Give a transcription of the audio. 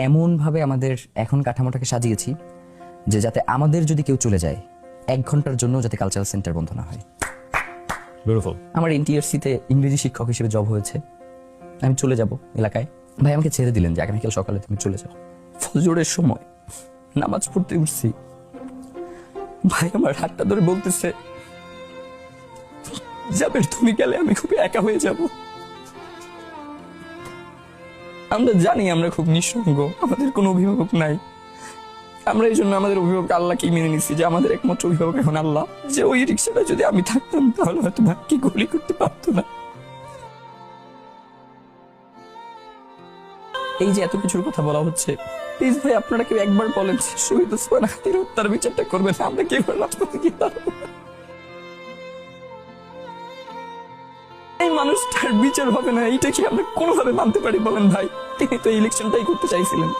এমনভাবে আমাদের এখন কাঠামোটাকে সাজিয়েছি যে যাতে আমাদের যদি কেউ চলে যায় 1 ঘন্টার জন্য যাতে কালচারাল সেন্টার বন্ধ না হয়। বিউটিফুল। আমার এনটিআরসিতে ইংরেজি শিক্ষক হিসেবে জব হয়েছে, আমি চলে যাব এলাকায়। ভাই আমাকে ছেড়ে দিলেন যে আগামীকাল সকালে তুমি চলে যাও। ফজরের সময় নামাজ পড়তে উঠছি, ভাই আমার হাতটা ধরে বলতেছে, যাবে তুমি গেলে আমি খুব একা হয়ে যাব। আমরা জানি আমরা খুব নিঃসঙ্গ, আমাদের কোনো অভিভাবক নাই। আমরা এই জন্য আমাদের অভিভাবক আল্লাহকেই মেনে নিচ্ছি যে আমাদের একমাত্র অভিভাবক এখন আল্লাহ। যে ওই রিক্সাটা যদি আমি থাকতাম তাহলে হয়তো ভাগ্যে গুলি করতে পারতো না। এই যে এত কিছুর কথা বলা হচ্ছে, প্লিজ ভাই আপনারা কেউ একবার বলেন শহীদ ওসমান হাদির হত্যার বিচারটা করবেন, আমরা কেউ রাজপথে গিয়ে দাঁড়াবো। এই মানুষটার বিচার হবে না, এইটা কি আমরা কোনোভাবে মানতে পারি বলেন ভাই? তিনি তো ইলেকশনটাই করতে চাইছিলেন।